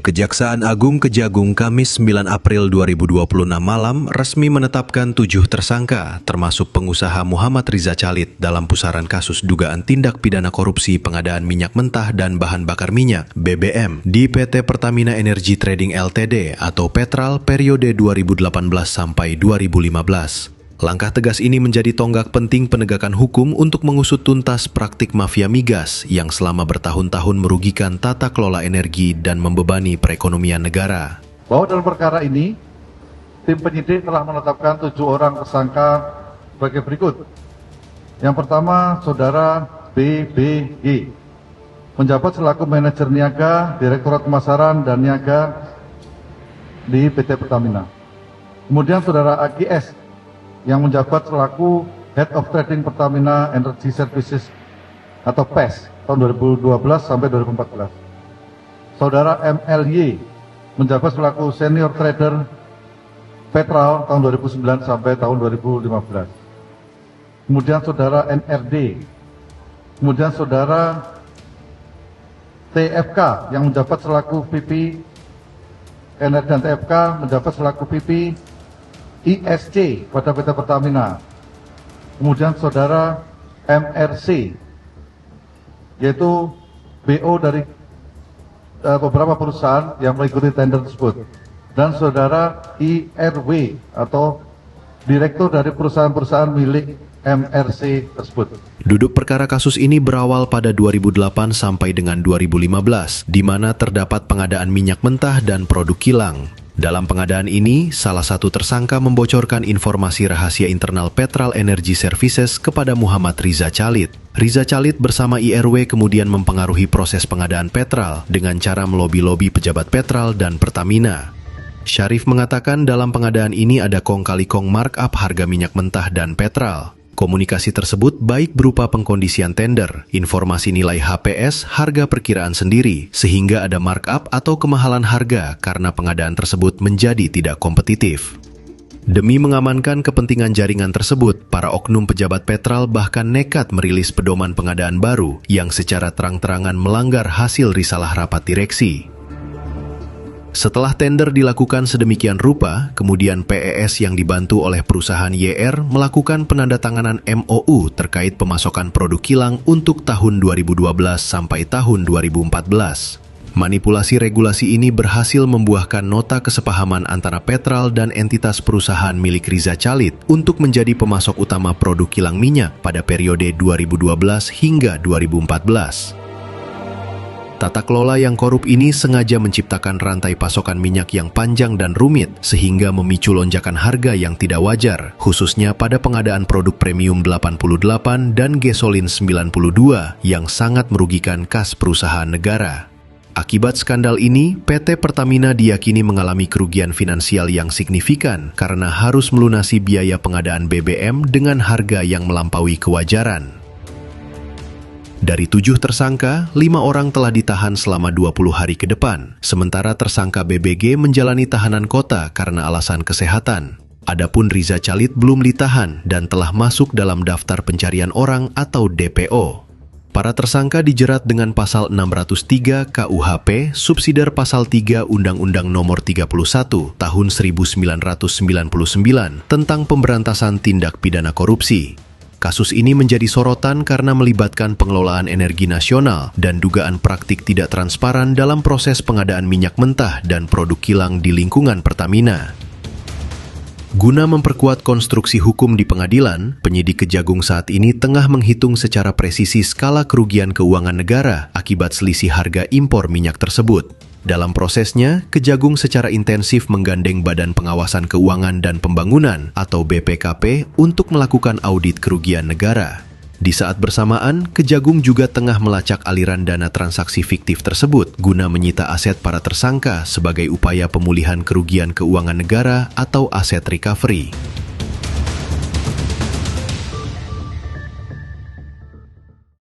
Kejaksaan Agung Kejagung Kamis 9 April 2026 malam resmi menetapkan 7 tersangka, termasuk pengusaha Muhammad Riza Khalid dalam pusaran kasus dugaan tindak pidana korupsi pengadaan minyak mentah dan bahan bakar minyak (BBM) di PT Pertamina Energy Trading Ltd atau Petral periode 2018 sampai 2015. Langkah tegas ini menjadi tonggak penting penegakan hukum untuk mengusut tuntas praktik mafia migas yang selama bertahun-tahun merugikan tata kelola energi dan membebani perekonomian negara. Bahwa dalam perkara ini, tim penyidik telah menetapkan 7 orang tersangka sebagai berikut. Yang pertama, Saudara BBG, menjabat selaku manajer niaga, Direktorat Pemasaran dan Niaga di PT Pertamina. Kemudian Saudara AGS, yang menjabat selaku Head of Trading Pertamina Energy Services atau PES tahun 2012 sampai 2014. Saudara MLY, menjabat selaku Senior Trader Petral tahun 2009 sampai tahun 2015. Kemudian Saudara NRD, kemudian Saudara TFK yang menjabat selaku VP NRD dan TFK menjabat selaku VP ISC pada PT Pertamina. Kemudian Saudara MRC, yaitu BO dari beberapa perusahaan yang mengikuti tender tersebut. Dan Saudara IRW atau Direktur dari perusahaan-perusahaan milik MRC tersebut. Duduk perkara kasus ini berawal pada 2008 sampai dengan 2015, di mana terdapat pengadaan minyak mentah dan produk kilang. Dalam pengadaan ini, salah satu tersangka membocorkan informasi rahasia internal Petral Energy Services kepada Muhammad Riza Khalid. Riza Khalid bersama IRW kemudian mempengaruhi proses pengadaan Petral dengan cara melobi-lobi pejabat Petral dan Pertamina. Syarif mengatakan dalam pengadaan ini ada kong kali kong markup harga minyak mentah dan Petral. Komunikasi tersebut baik berupa pengkondisian tender, informasi nilai HPS, harga perkiraan sendiri, sehingga ada markup atau kemahalan harga karena pengadaan tersebut menjadi tidak kompetitif. Demi mengamankan kepentingan jaringan tersebut, para oknum pejabat Petral bahkan nekat merilis pedoman pengadaan baru yang secara terang-terangan melanggar hasil risalah rapat direksi. Setelah tender dilakukan sedemikian rupa, kemudian PES yang dibantu oleh perusahaan YR melakukan penandatanganan MOU terkait pemasokan produk kilang untuk tahun 2012 sampai tahun 2014. Manipulasi regulasi ini berhasil membuahkan nota kesepahaman antara Petral dan entitas perusahaan milik Riza Khalid untuk menjadi pemasok utama produk kilang minyak pada periode 2012 hingga 2014. Tata kelola yang korup ini sengaja menciptakan rantai pasokan minyak yang panjang dan rumit sehingga memicu lonjakan harga yang tidak wajar, khususnya pada pengadaan produk premium 88 dan gasolin 92 yang sangat merugikan kas perusahaan negara. Akibat skandal ini, PT Pertamina diyakini mengalami kerugian finansial yang signifikan karena harus melunasi biaya pengadaan BBM dengan harga yang melampaui kewajaran. Dari 7 tersangka, 5 orang telah ditahan selama 20 hari ke depan, sementara tersangka BBG menjalani tahanan kota karena alasan kesehatan. Adapun Riza Khalid belum ditahan dan telah masuk dalam daftar pencarian orang atau DPO. Para tersangka dijerat dengan pasal 603 KUHP, subsidiar pasal 3 Undang-Undang Nomor 31 Tahun 1999 tentang pemberantasan tindak pidana korupsi. Kasus ini menjadi sorotan karena melibatkan pengelolaan energi nasional dan dugaan praktik tidak transparan dalam proses pengadaan minyak mentah dan produk kilang di lingkungan Pertamina. Guna memperkuat konstruksi hukum di pengadilan, penyidik Kejagung saat ini tengah menghitung secara presisi skala kerugian keuangan negara akibat selisih harga impor minyak tersebut. Dalam prosesnya, Kejagung secara intensif menggandeng Badan Pengawasan Keuangan dan Pembangunan atau BPKP untuk melakukan audit kerugian negara. Di saat bersamaan, Kejagung juga tengah melacak aliran dana transaksi fiktif tersebut guna menyita aset para tersangka sebagai upaya pemulihan kerugian keuangan negara atau aset recovery.